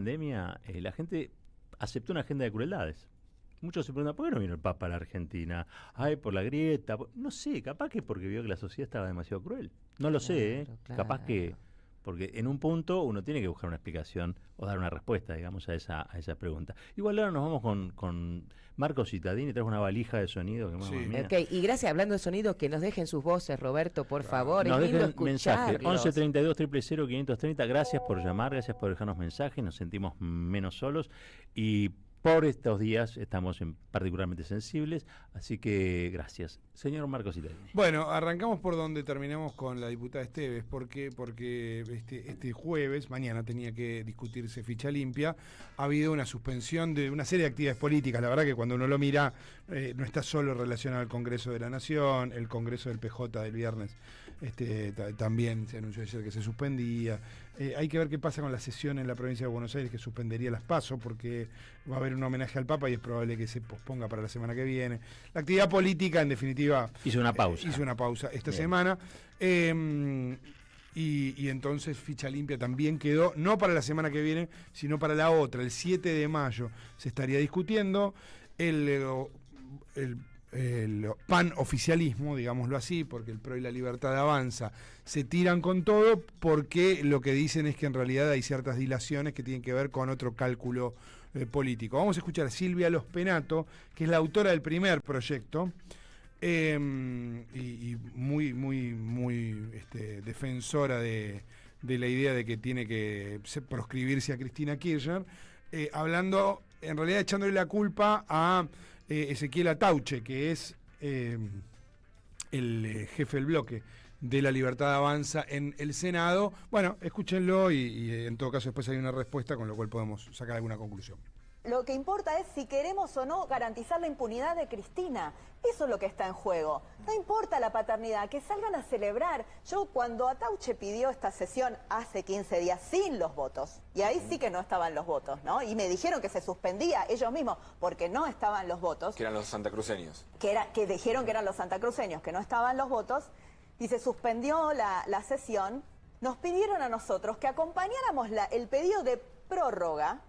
pandemia, la gente aceptó una agenda de crueldades. Muchos se preguntan, ¿por qué no vino el Papa a la Argentina? Ay, por la grieta. No sé, capaz que porque vio que la sociedad estaba demasiado cruel. No lo sé, ¿eh? Capaz que... Porque en un punto uno tiene que buscar una explicación o dar una respuesta, digamos, a esa pregunta. Igual ahora nos vamos con Marcos Cittadini, traes una valija de sonido. Que sí. Okay. Y gracias, hablando de sonido, que nos dejen sus voces, Roberto, por favor. Nos es lindo dejen mensaje, escucharlos. 11 32 000 530. Gracias por llamar, gracias por dejarnos mensajes, nos sentimos menos solos. Y por estos días estamos particularmente sensibles, así que gracias. Señor Marcos Cittadini. Bueno, arrancamos por donde terminamos con la diputada Esteves, porque este jueves, mañana tenía que discutirse ficha limpia, ha habido una suspensión de una serie de actividades políticas. La verdad que cuando uno lo mira, no está solo relacionado al Congreso de la Nación, el Congreso del PJ del viernes también se anunció ayer que se suspendía. Hay que ver qué pasa con la sesión en la provincia de Buenos Aires, que suspendería las PASO, porque va a haber un homenaje al Papa y es probable que se posponga para la semana que viene. La actividad política, en definitiva, hizo una pausa esta semana. Y entonces ficha limpia también quedó, no para la semana que viene, sino para la otra, el 7 de mayo se estaría discutiendo el pan-oficialismo, digámoslo así, porque el PRO y la Libertad Avanza se tiran con todo, porque lo que dicen es que en realidad hay ciertas dilaciones que tienen que ver con otro cálculo político. Vamos a escuchar a Silvia Lospenato, que es la autora del primer proyecto, y muy defensora de la idea de que tiene que proscribirse a Cristina Kirchner, hablando, en realidad echándole la culpa a Ezequiel Atauche, que es el jefe del bloque de la Libertad Avanza en el Senado. Bueno, escúchenlo y en todo caso después hay una respuesta, con lo cual podemos sacar alguna conclusión. Lo que importa es si queremos o no garantizar la impunidad de Cristina. Eso es lo que está en juego. No importa la paternidad, que salgan a celebrar. Yo cuando Atauche pidió esta sesión hace 15 días sin los votos, y ahí sí que no estaban los votos, ¿no? Y me dijeron que se suspendía ellos mismos porque no estaban los votos. Que eran los santacruceños. Que dijeron que eran los santacruceños, que no estaban los votos, y se suspendió la sesión. Nos pidieron a nosotros que acompañáramos el pedido de prórroga,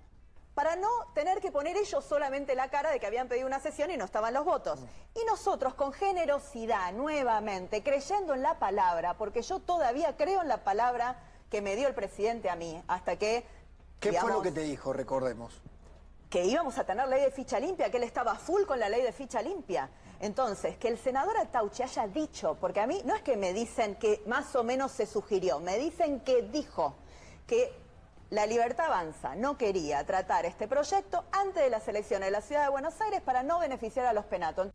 para no tener que poner ellos solamente la cara de que habían pedido una sesión y no estaban los votos. Y nosotros, con generosidad, nuevamente, creyendo en la palabra, porque yo todavía creo en la palabra que me dio el presidente a mí, hasta que... ¿Qué fue lo que te dijo, recordemos? Que íbamos a tener ley de ficha limpia, que él estaba full con la ley de ficha limpia. Entonces, que el senador Atauche haya dicho, porque a mí no es que me dicen que más o menos se sugirió, me dicen que dijo que la Libertad Avanza no quería tratar este proyecto antes de las elecciones de la Ciudad de Buenos Aires para no beneficiar a los penatos.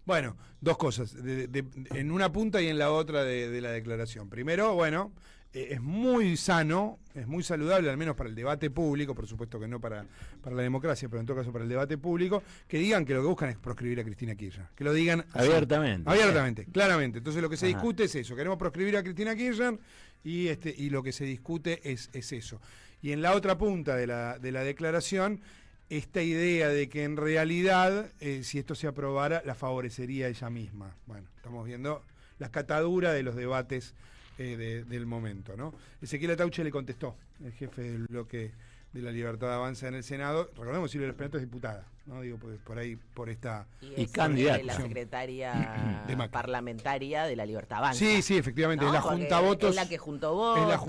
Bueno, dos cosas, en una punta y en la otra de la declaración. Primero, bueno, es muy sano, es muy saludable, al menos para el debate público, por supuesto que no para la democracia, pero en todo caso para el debate público, que digan que lo que buscan es proscribir a Cristina Kirchner. Que lo digan así, abiertamente, claramente. Entonces lo que se discute es eso, queremos proscribir a Cristina Kirchner y lo que se discute es eso. Y en la otra punta de la declaración, esta idea de que en realidad, si esto se aprobara, la favorecería ella misma. Bueno, estamos viendo la catadura de los debates del momento, ¿no? Ezequiel Atauche le contestó, el jefe del bloque de la Libertad Avanza en el Senado. Recordemos, Silvia Lospenato es diputada, ¿no? Digo, pues por ahí, por esta... Y candidata. La secretaria parlamentaria de la Libertad Avanza. Sí, efectivamente, ¿no? Es la junta votos. Es la que juntó votos,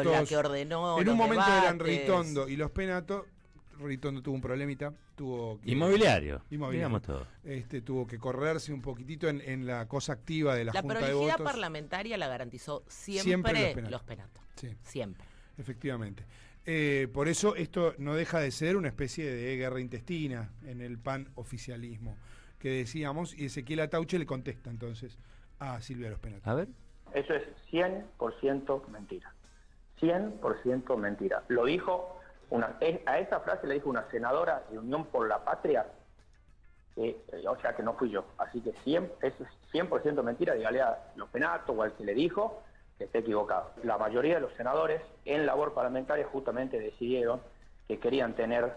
la que ordenó. En un momento eran Ritondo y Lospenato. Ritondo tuvo un problemita, inmobiliario, digamos todo. Tuvo que correrse un poquitito en la cosa activa de la junta de votos. La prolijidad parlamentaria la garantizó siempre Lospenato. Sí. Siempre. Efectivamente. Por eso esto no deja de ser una especie de guerra intestina en el pan-oficialismo que decíamos, y Ezequiel Atauche le contesta entonces a Silvia Lospenato. A ver. Eso es 100% mentira. 100% mentira. Lo dijo... a esa frase le dijo una senadora de Unión por la Patria, o sea que no fui yo. Así que eso es 100% mentira. Dígale a Lospenato o al que le dijo que esté equivocado. La mayoría de los senadores en labor parlamentaria justamente decidieron que querían tener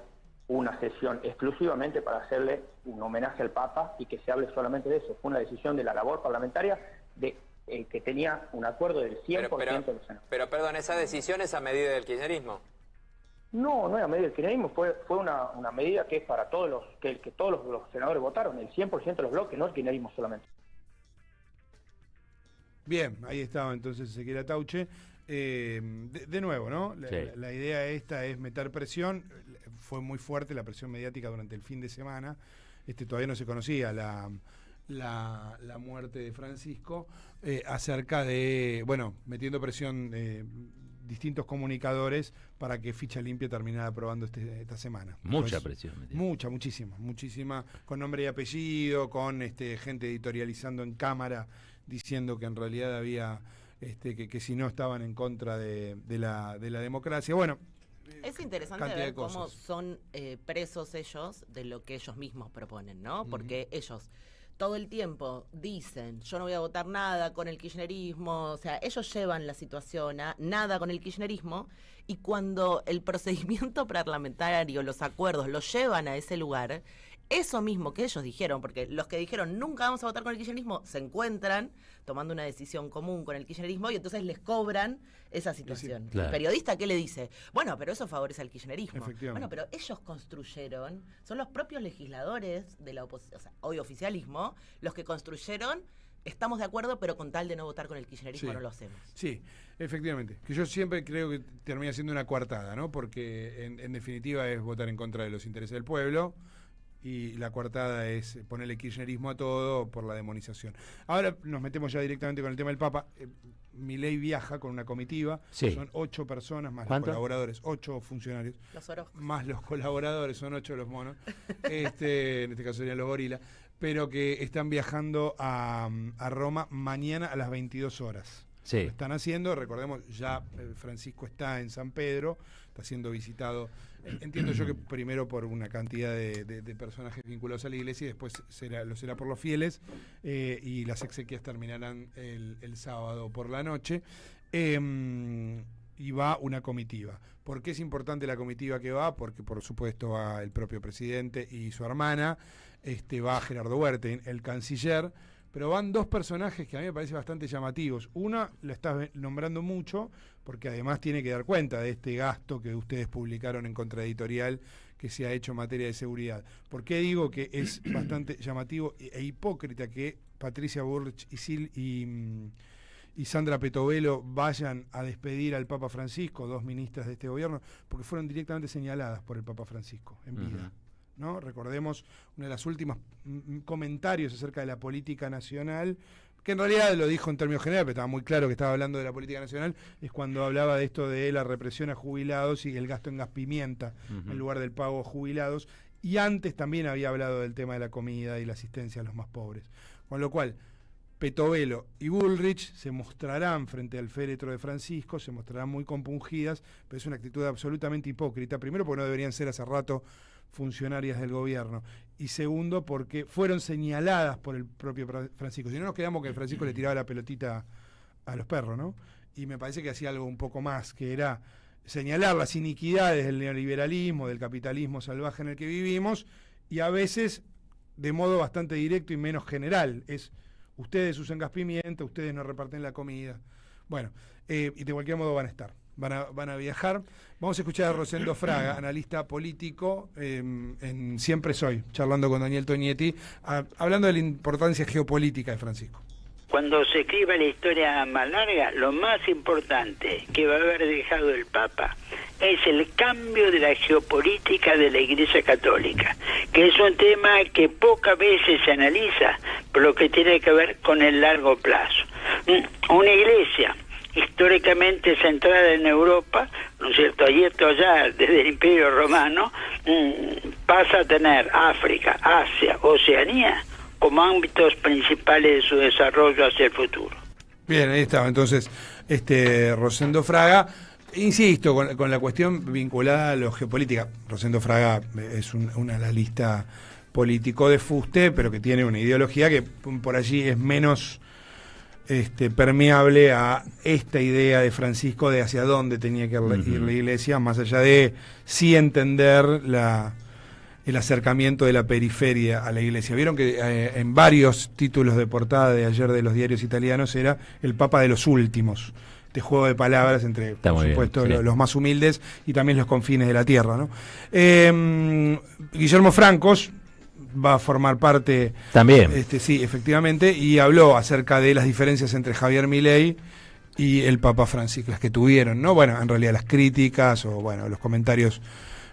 una sesión exclusivamente para hacerle un homenaje al Papa y que se hable solamente de eso. Fue una decisión de la labor parlamentaria que tenía un acuerdo del 100% de los senadores. Pero perdón, esa decisión es a medida del kirchnerismo. No era medida del kirchnerismo, fue una medida que es para todos que todos los senadores votaron, el 100% de los bloques, no el kirchnerismo solamente. Bien, ahí estaba entonces Ezequiel Atauche. De nuevo, ¿no? La idea esta es meter presión. Fue muy fuerte la presión mediática durante el fin de semana. Todavía no se conocía la muerte de Francisco, acerca de, metiendo presión distintos comunicadores para que Ficha Limpia terminara aprobando esta semana. Mucha presión. Muchísima, con nombre y apellido, con gente editorializando en cámara, diciendo que en realidad había, que si no estaban en contra de la democracia. Bueno, es interesante ver cómo son presos ellos de lo que ellos mismos proponen, ¿no? Porque ellos todo el tiempo dicen, yo no voy a votar nada con el kirchnerismo, o sea, ellos llevan la situación a nada con el kirchnerismo, y cuando el procedimiento parlamentario, los acuerdos, los llevan a ese lugar, eso mismo que ellos dijeron, porque los que dijeron nunca vamos a votar con el kirchnerismo, se encuentran tomando una decisión común con el kirchnerismo y entonces les cobran esa situación. Claro. El periodista, ¿qué le dice? Bueno, pero eso favorece al kirchnerismo. Bueno, pero ellos construyeron, son los propios legisladores de la oposición, o sea, hoy oficialismo, los que construyeron, estamos de acuerdo, pero con tal de no votar con el kirchnerismo no lo hacemos. Sí, efectivamente. Que yo siempre creo que termina siendo una coartada, ¿no? Porque en definitiva es votar en contra de los intereses del pueblo. Y la coartada es ponerle kirchnerismo a todo por la demonización. Ahora nos metemos ya directamente con el tema del Papa. Milei viaja con una comitiva, son 8 personas, más los colaboradores, 8 funcionarios, más los colaboradores, son 8 los monos, en este caso serían los gorilas, pero que están viajando a Roma mañana a las 22 horas. Lo están haciendo, recordemos, ya Francisco está en San Pedro, está siendo visitado, entiendo yo que primero por una cantidad de personajes vinculados a la iglesia y después lo será por los fieles, y las exequias terminarán el sábado por la noche, y va una comitiva. ¿Por qué es importante la comitiva que va? Porque por supuesto va el propio presidente y su hermana, va Gerardo Huerta, el canciller. Pero van 2 personajes que a mí me parecen bastante llamativos. Una la estás nombrando mucho, porque además tiene que dar cuenta de este gasto que ustedes publicaron en Contraeditorial que se ha hecho en materia de seguridad. ¿Por qué digo que es bastante llamativo e hipócrita que Patricia Bullrich y Sandra Petovelo vayan a despedir al Papa Francisco, 2 ministras de este gobierno, porque fueron directamente señaladas por el Papa Francisco en vida? ¿No? Recordemos uno de los últimos comentarios acerca de la política nacional, que en realidad lo dijo en términos generales, pero estaba muy claro que estaba hablando de la política nacional, es cuando hablaba de esto de la represión a jubilados y el gasto en gas pimienta en lugar del pago a jubilados, y antes también había hablado del tema de la comida y la asistencia a los más pobres. Con lo cual, Petovelo y Bullrich se mostrarán frente al féretro de Francisco, se mostrarán muy compungidas, pero es una actitud absolutamente hipócrita, primero porque no deberían ser hace rato funcionarias del gobierno, y segundo porque fueron señaladas por el propio Francisco. Si no nos quedamos que Francisco le tiraba la pelotita a los perros, ¿no? Y me parece que hacía algo un poco más, que era señalar las iniquidades del neoliberalismo, del capitalismo salvaje en el que vivimos, y a veces de modo bastante directo y menos general. Es, ustedes usan gas pimienta, ustedes no reparten la comida. Bueno, y de cualquier modo van a estar. Van a viajar. Vamos a escuchar a Rosendo Fraga, analista político, en Siempre Soy, charlando con Daniel Tognetti, hablando de la importancia geopolítica de Francisco. Cuando se escriba la historia más larga, lo más importante que va a haber dejado el Papa es el cambio de la geopolítica de la Iglesia Católica, que es un tema que pocas veces se analiza, por lo que tiene que ver con el largo plazo. Una iglesia históricamente centrada en Europa, ¿no es cierto?, allí esto allá, desde el Imperio Romano, pasa a tener África, Asia, Oceanía como ámbitos principales de su desarrollo hacia el futuro. Bien, ahí estaba entonces Rosendo Fraga. Insisto, con la cuestión vinculada a lo geopolítica. Rosendo Fraga es un analista político de fuste, pero que tiene una ideología que por allí es menos permeable a esta idea de Francisco de hacia dónde tenía que ir la iglesia, más allá de sí entender el acercamiento de la periferia a la iglesia. Vieron que en varios títulos de portada de ayer de los diarios italianos era el Papa de los últimos, juego de palabras entre, por supuesto, bien, sí. los más humildes y también los confines de la tierra, ¿no? Guillermo Francos va a formar parte también. Sí, efectivamente, y habló acerca de las diferencias entre Javier Milei y el Papa Francisco, las que tuvieron, ¿no? Bueno, en realidad las críticas o bueno, los comentarios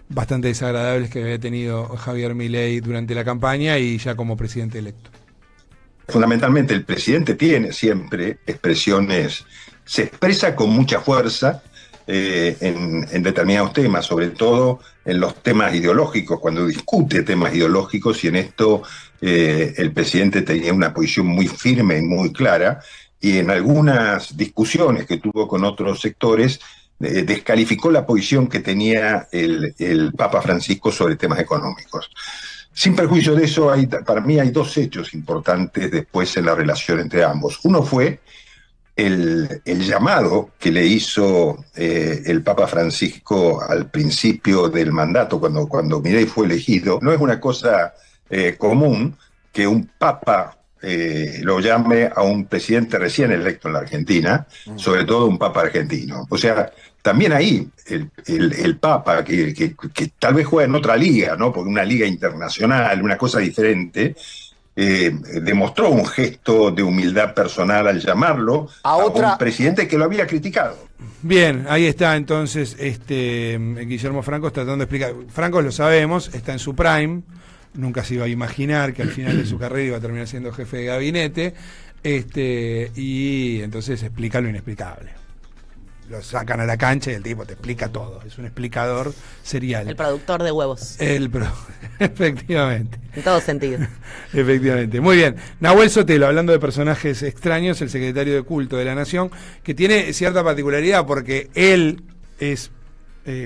bastante desagradables que había tenido Javier Milei durante la campaña y ya como presidente electo. Fundamentalmente el presidente tiene siempre expresiones, se expresa con mucha fuerza en determinados temas, sobre todo en los temas ideológicos, cuando discute temas ideológicos, y en esto el presidente tenía una posición muy firme y muy clara, y en algunas discusiones que tuvo con otros sectores descalificó la posición que tenía el Papa Francisco sobre temas económicos. Sin perjuicio de eso, para mí hay dos hechos importantes después en la relación entre ambos. Uno fue el llamado que le hizo el Papa Francisco al principio del mandato, cuando Milei fue elegido. No es una cosa común que un papa lo llame a un presidente recién electo en la Argentina, sobre todo un papa argentino. O sea, también ahí el Papa, que tal vez juega en otra liga, ¿no? Porque una liga internacional, una cosa diferente, demostró un gesto de humildad personal al llamarlo a un presidente que lo había criticado. Bien, ahí está entonces Guillermo Francos tratando de explicar. Francos, lo sabemos, está en su prime, nunca se iba a imaginar que al final de su carrera iba a terminar siendo jefe de gabinete, y entonces explica lo inexplicable. Lo sacan a la cancha y el tipo te explica todo. Es un explicador serial. El productor de huevos. Efectivamente. En todo sentido. Efectivamente. Muy bien. Nahuel Sotelo, hablando de personajes extraños, el secretario de culto de la Nación, que tiene cierta particularidad porque él es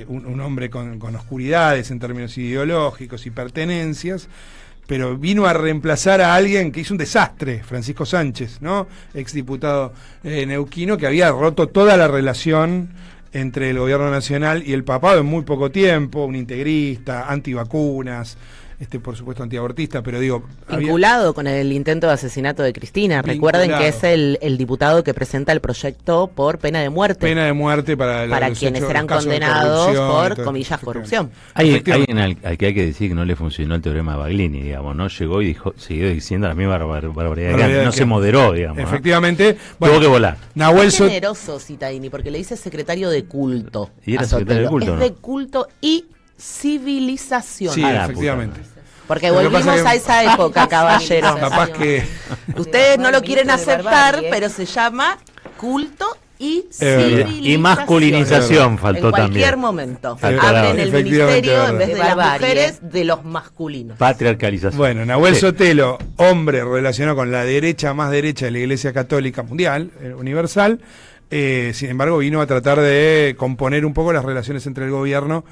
un hombre con oscuridades en términos ideológicos y pertenencias, pero vino a reemplazar a alguien que hizo un desastre, Francisco Sánchez, ¿no? Exdiputado neuquino, que había roto toda la relación entre el gobierno nacional y el papado en muy poco tiempo, un integrista, antivacunas, por supuesto antiabortista, pero digo... Vinculado con el intento de asesinato de Cristina. Recuerden que es el diputado que presenta el proyecto por pena de muerte. Pena de muerte para quienes eran condenados por, comillas, corrupción. Hay alguien al que hay que decir que no le funcionó el teorema de Baglini, digamos, ¿no? Llegó y siguió diciendo la misma barbaridad, no se moderó, digamos. Efectivamente. ¿no? Tuvo que volar. Nahuel generoso Citaini, porque le dice secretario de culto. Y era secretario de culto, es de culto y civilización. Sí, efectivamente. Porque volvimos a esa época, caballero. Capaz que... Ustedes no lo quieren aceptar, pero se llama culto y civilización. Y masculinización faltó también. En cualquier momento. Hablen el ministerio en vez de las mujeres, de los masculinos. Patriarcalización. Bueno, Nahuel Sotelo, hombre relacionado con la derecha más derecha de la Iglesia Católica Mundial, universal, sin embargo vino a tratar de componer un poco las relaciones entre el gobierno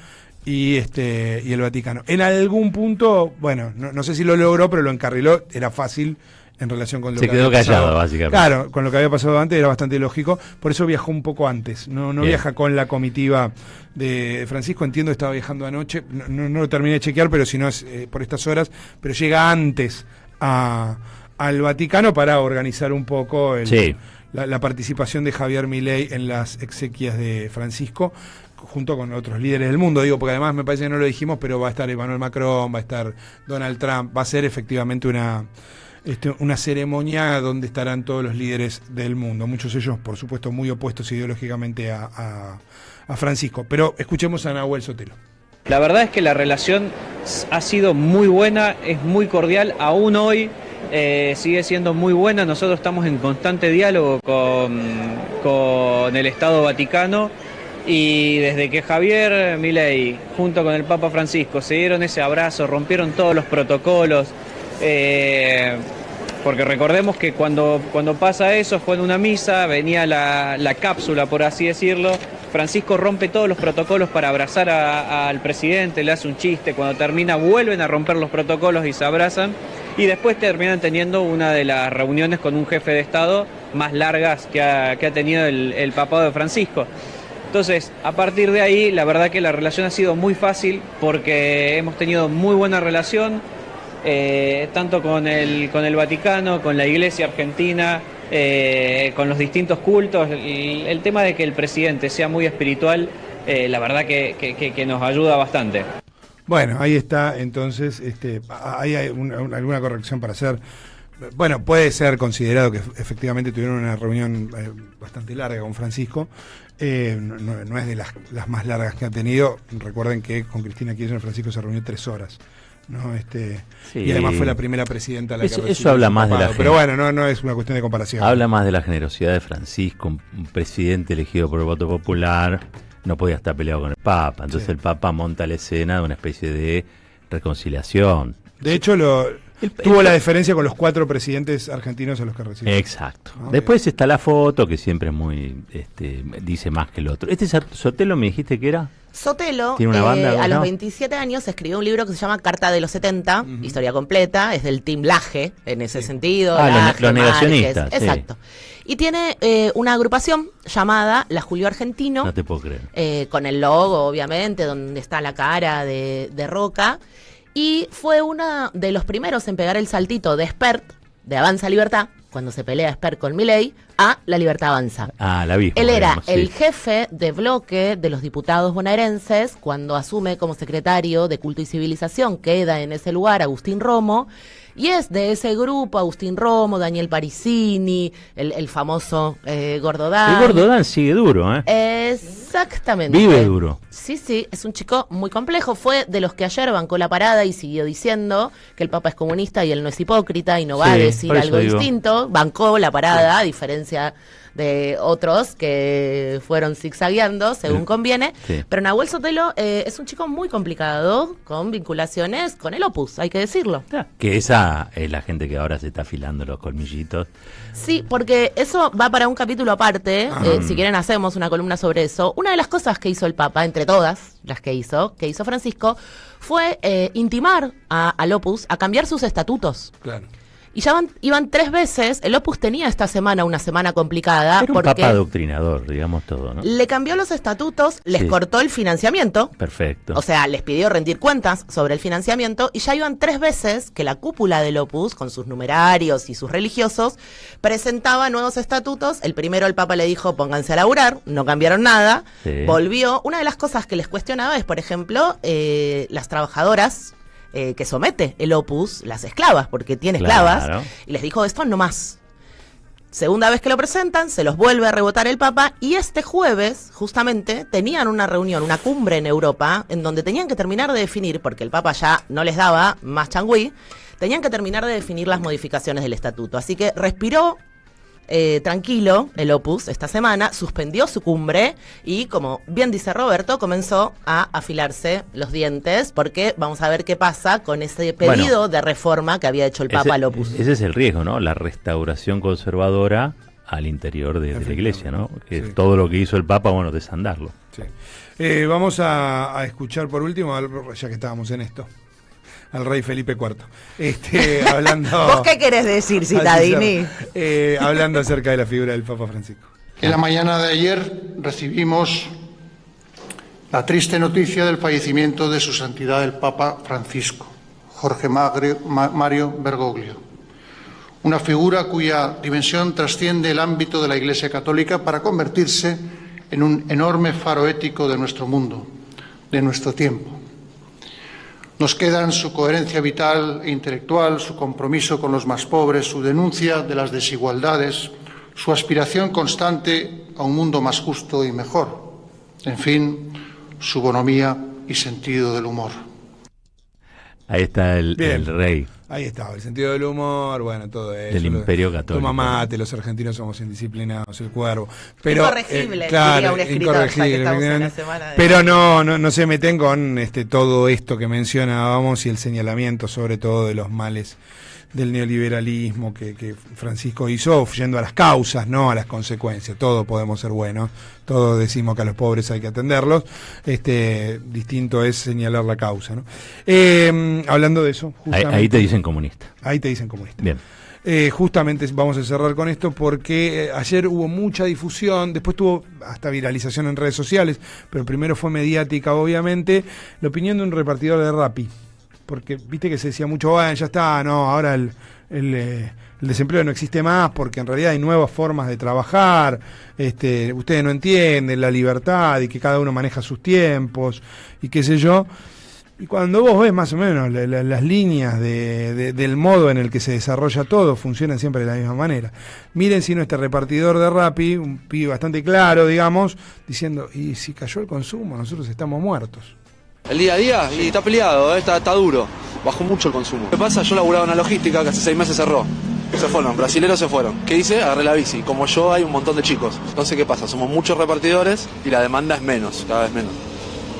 y el Vaticano. En algún punto, bueno, no sé si lo logró, pero lo encarriló, era fácil en relación con lo que quedó había callado, pasado. básicamente. Claro, con lo que había pasado antes era bastante lógico, por eso viajó un poco antes, no viaja con la comitiva de Francisco, entiendo estaba viajando anoche, no lo terminé de chequear, pero si no es por estas horas, pero llega antes al Vaticano para organizar un poco la participación de Javier Milei en las exequias de Francisco, junto con otros líderes del mundo, digo, porque además me parece que no lo dijimos, pero va a estar Emmanuel Macron, va a estar Donald Trump, va a ser efectivamente una ceremonia donde estarán todos los líderes del mundo, muchos de ellos, por supuesto, muy opuestos ideológicamente a Francisco. Pero escuchemos a Nahuel Sotelo. La verdad es que la relación ha sido muy buena, es muy cordial, aún hoy sigue siendo muy buena. Nosotros estamos en constante diálogo con el Estado Vaticano. Y desde que Javier Milei junto con el Papa Francisco se dieron ese abrazo, rompieron todos los protocolos, porque recordemos que cuando pasa eso, fue en una misa, venía la cápsula, por así decirlo, Francisco rompe todos los protocolos para abrazar al presidente, le hace un chiste, cuando termina vuelven a romper los protocolos y se abrazan, y después terminan teniendo una de las reuniones con un jefe de Estado más largas que ha tenido el papado de Francisco. Entonces, a partir de ahí, la verdad que la relación ha sido muy fácil porque hemos tenido muy buena relación, tanto con el Vaticano, con la Iglesia Argentina, con los distintos cultos. El tema de que el presidente sea muy espiritual, la verdad que nos ayuda bastante. Bueno, ahí está, entonces, ahí hay alguna corrección para hacer. Bueno, puede ser considerado que efectivamente tuvieron una reunión bastante larga con Francisco. No es de las más largas que ha tenido. Recuerden que con Cristina Kirchner Francisco se reunió 3 horas. ¿No? Sí. Y además fue la primera presidenta a la que recibió eso habla más de la pero bueno, no es una cuestión de comparación. Habla más de la generosidad de Francisco, un presidente elegido por el voto popular, no podía estar peleado con el Papa. Entonces el Papa monta la escena de una especie de reconciliación. De hecho, tuvo la diferencia con los 4 presidentes argentinos a los que recibió. Exacto. Después está la foto, que siempre es muy, dice más que el otro. Sotelo me dijiste que era. Sotelo, ¿Tiene una banda, a los 27 años escribió un libro que se llama Carta de los 70, historia completa, es del Team Laje, en ese sentido. Los negacionistas. Márquez, exacto. Y tiene una agrupación llamada La Julio Argentino. No te puedo creer. Con el logo, obviamente, donde está la cara de Roca. Y fue uno de los primeros en pegar el saltito de Spert, de Avanza Libertad, cuando se pelea Spert con Milei, a La Libertad Avanza. La vi. Él era el jefe de bloque de los diputados bonaerenses cuando asume como secretario de Culto y Civilización. Queda en ese lugar Agustín Romo. Y es de ese grupo Agustín Romo, Daniel Parissini, el famoso Gordo Dan. El Gordo Dan sigue duro, Exactamente. Vive duro. Sí, es un chico muy complejo. Fue de los que ayer bancó la parada y siguió diciendo que el Papa es comunista y él no es hipócrita y no va a decir algo distinto. Bancó la parada, a diferencia de otros que fueron zigzagueando según conviene. Pero Nahuel Sotelo es un chico muy complicado, con vinculaciones con el Opus, hay que decirlo. Que esa es la gente que ahora se está afilando los colmillitos. Sí, porque eso va para un capítulo aparte. Si quieren hacemos una columna sobre eso. Una de las cosas que hizo el Papa, entre todas las que hizo Francisco, fue intimar al Opus a cambiar sus estatutos. Claro. Y ya iban 3 veces. El Opus tenía esta semana una semana complicada. Era un papa adoctrinador, digamos todo, ¿no? Le cambió los estatutos, les cortó el financiamiento. Perfecto. O sea, les pidió rendir cuentas sobre el financiamiento y ya iban 3 veces que la cúpula del Opus, con sus numerarios y sus religiosos, presentaba nuevos estatutos. El primero el Papa le dijo, pónganse a laburar, no cambiaron nada. Volvió. Una de las cosas que les cuestionaba es, por ejemplo, las trabajadoras que somete el Opus, las esclavas, porque tiene esclavas, y les dijo, esto no más. Segunda vez que lo presentan, se los vuelve a rebotar el Papa, y este jueves, justamente, tenían una reunión, una cumbre en Europa, en donde tenían que terminar de definir, porque el Papa ya no les daba más changüí, tenían que terminar de definir las modificaciones del estatuto. Así que respiró tranquilo el Opus esta semana, suspendió su cumbre y, como bien dice Roberto, comenzó a afilarse los dientes porque vamos a ver qué pasa con ese pedido de reforma que había hecho el Papa al Opus. Ese es el riesgo, ¿no? La restauración conservadora al interior de la Iglesia, ¿no? Que todo lo que hizo el Papa, bueno, desandarlo. Sí. Vamos a escuchar por último, ya que estábamos en esto, al rey Felipe IV. Hablando. ¿Vos qué querés decir, Cittadini? Hablando acerca de la figura del Papa Francisco. En la mañana de ayer recibimos la triste noticia del fallecimiento de su santidad el Papa Francisco, Jorge Mario Bergoglio. Una figura cuya dimensión trasciende el ámbito de la Iglesia Católica para convertirse en un enorme faro ético de nuestro mundo, de nuestro tiempo. Nos quedan su coherencia vital e intelectual, su compromiso con los más pobres, su denuncia de las desigualdades, su aspiración constante a un mundo más justo y mejor. En fin, su bonomía y sentido del humor. Ahí está el rey. Ahí estaba, el sentido del humor, bueno, todo eso. Del Imperio Católico. Toma mate, los argentinos somos indisciplinados, el cuervo. Pero, incorregible, claro, diría un escritor, incorregible. Pero no se meten con todo esto que mencionábamos y el señalamiento sobre todo de los males del neoliberalismo que Francisco hizo, yendo a las causas, no a las consecuencias. Todos podemos ser buenos, todos decimos que a los pobres hay que atenderlos, distinto es señalar la causa, ¿no? Hablando de eso, ahí te dicen comunista. Ahí te dicen comunista. Bien. Justamente vamos a cerrar con esto porque ayer hubo mucha difusión, después tuvo hasta viralización en redes sociales, pero primero fue mediática, obviamente, la opinión de un repartidor de Rappi. Porque viste que se decía mucho, bueno, ya está, no, ahora el desempleo no existe más porque en realidad hay nuevas formas de trabajar, ustedes no entienden la libertad y que cada uno maneja sus tiempos y qué sé yo. Y cuando vos ves más o menos las líneas del modo en el que se desarrolla todo, funcionan siempre de la misma manera. Miren si no este repartidor de Rappi, un pibe bastante claro, digamos, diciendo, y si cayó el consumo, nosotros estamos muertos. El día a día, y está peleado, está duro, bajó mucho el consumo. ¿Qué pasa? Yo laburaba en una logística que hace 6 meses cerró. Se fueron, brasileros se fueron. ¿Qué hice? Agarré la bici. Como yo hay un montón de chicos. Entonces, ¿qué pasa? Somos muchos repartidores y la demanda es menos, cada vez menos.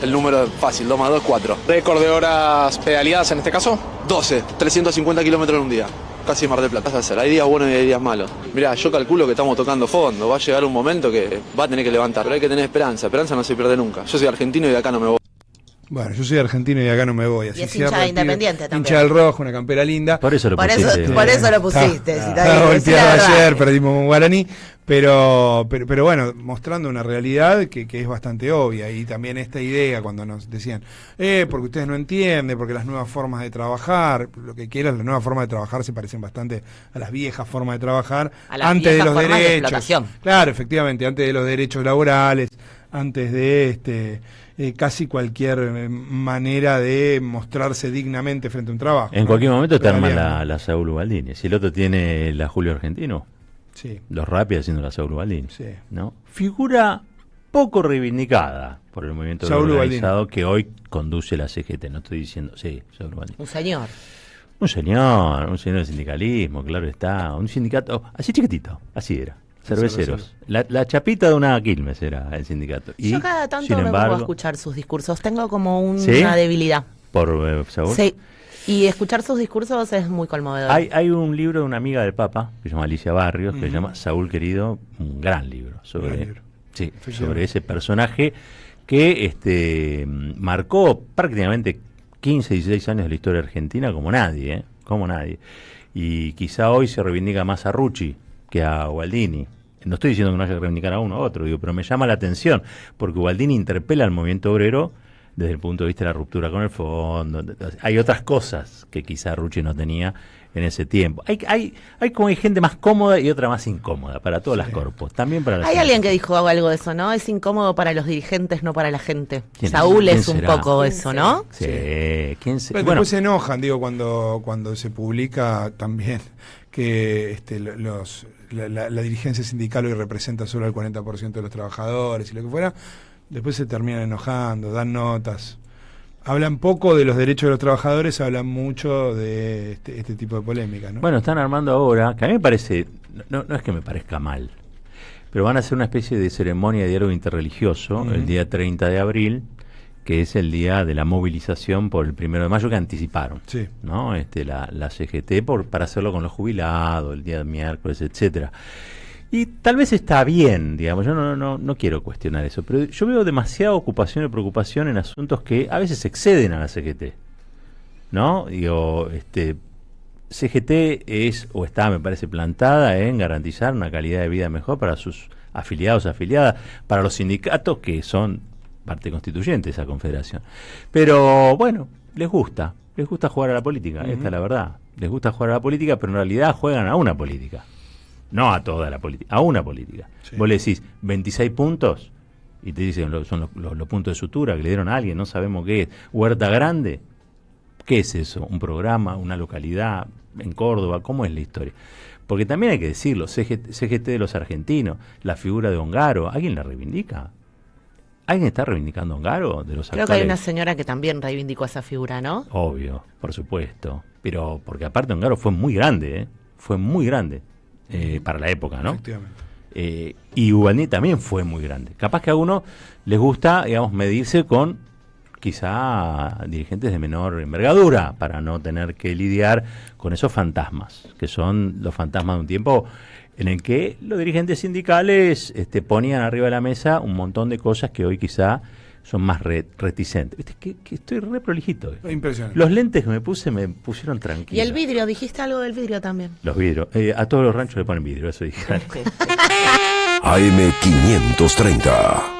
El número es fácil, 2 más 2 es 4. ¿Récord de horas pedaleadas en este caso? 12, 350 kilómetros en un día. Casi Mar del Plata. ¿Qué vas a hacer? Hay días buenos y hay días malos. Mirá, yo calculo que estamos tocando fondo. Va a llegar un momento que va a tener que levantar. Pero hay que tener esperanza. Esperanza no se pierde nunca. Yo soy argentino y de acá no me voy. Bueno, yo soy argentino y de acá no me voy. Así y es hincha de Independiente también. Hincha del Rojo, una campera linda. Por eso lo pusiste. Por eso lo pusiste. Estaba golpeado ayer, perdimos con Guaraní. Pero bueno, mostrando una realidad que es bastante obvia. Y también esta idea cuando nos decían, porque ustedes no entienden, porque las nuevas formas de trabajar, lo que quieras, las nuevas formas de trabajar se parecen bastante a las viejas formas de trabajar. A las antes de los formas derechos. De explotación. Claro, efectivamente, antes de los derechos laborales, antes de casi cualquier manera de mostrarse dignamente frente a un trabajo. En cualquier momento te arman la Saúl Ubaldini. Si el otro tiene la Julio Argentino, sí. Los Rappi haciendo la Saúl Ubaldini. Sí. ¿No? Figura poco reivindicada por el movimiento organizado que hoy conduce la CGT. No estoy diciendo, sí, Saúl Ubaldini. Un señor del sindicalismo, claro está. Un sindicato así chiquitito, así era. Cerveceros. La chapita de una Quilmes era el sindicato. Y, yo cada tanto me pongo a escuchar sus discursos. Tengo como una debilidad. ¿Por Saúl? Sí. Y escuchar sus discursos es muy conmovedor. Hay un libro de una amiga del Papa, que se llama Alicia Barrios, que se llama Saúl Querido, un gran libro sobre ese personaje que marcó prácticamente 15, 16 años de la historia argentina como nadie. Y quizá hoy se reivindica más a Rucci que a Ubaldini. No estoy diciendo que no haya que reivindicar a uno u otro, pero me llama la atención, porque Ubaldini interpela al movimiento obrero desde el punto de vista de la ruptura con el fondo. Hay otras cosas que quizá Rucci no tenía en ese tiempo. Hay gente más cómoda y otra más incómoda para todas las corpos, también para las. Hay alguien que dijo algo de eso, ¿no? Es incómodo para los dirigentes, no para la gente. Saúl es un poco eso, ¿no? Sí. ¿Quién será? Pero después se enojan, digo, cuando se publica también que la dirigencia sindical hoy representa solo el 40% de los trabajadores y lo que fuera. Después se terminan enojando, dan notas. Hablan poco de los derechos de los trabajadores, hablan mucho de este tipo de polémicas, ¿no? Bueno, están armando ahora, que a mí me parece, no es que me parezca mal, pero van a hacer una especie de ceremonia de diálogo interreligioso el día 30 de abril, que es el día de la movilización por el 1 de mayo que anticiparon, ¿no? La CGT para hacerlo con los jubilados, el día de miércoles, etcétera. Y tal vez está bien, digamos, yo no quiero cuestionar eso, pero yo veo demasiada ocupación y preocupación en asuntos que a veces exceden a la CGT, ¿no? Digo, CGT está, me parece, plantada en garantizar una calidad de vida mejor para sus afiliados, afiliadas, para los sindicatos que son parte constituyente de esa confederación. Pero bueno, les gusta jugar a la política, esta es la verdad. Les gusta jugar a la política, pero en realidad juegan a una política. No a toda la política, a una política. Sí. Vos le decís 26 puntos y te dicen son los puntos de sutura que le dieron a alguien, no sabemos qué es. Huerta Grande, ¿qué es eso? ¿Un programa, una localidad en Córdoba? ¿Cómo es la historia? Porque también hay que decirlo, CGT de los argentinos, la figura de Ongaro, ¿alguien la reivindica? ¿Alguien está reivindicando a Ongaro de los actuales? Creo que hay una señora que también reivindicó esa figura, ¿no? Obvio, por supuesto. Pero porque aparte Ongaro fue muy grande, fue muy grande. Para la época, ¿no? Efectivamente. Y Ubaldini también fue muy grande. Capaz que a uno les gusta, digamos, medirse con quizá dirigentes de menor envergadura para no tener que lidiar con esos fantasmas, que son los fantasmas de un tiempo en el que los dirigentes sindicales ponían arriba de la mesa un montón de cosas que hoy quizá son más reticentes. ¿Viste? Que estoy re prolijito. Impresionante. Los lentes que me pusieron tranquilos. Y el vidrio, dijiste algo del vidrio también. Los vidrios. A todos los ranchos le ponen vidrio, eso dije. AM530.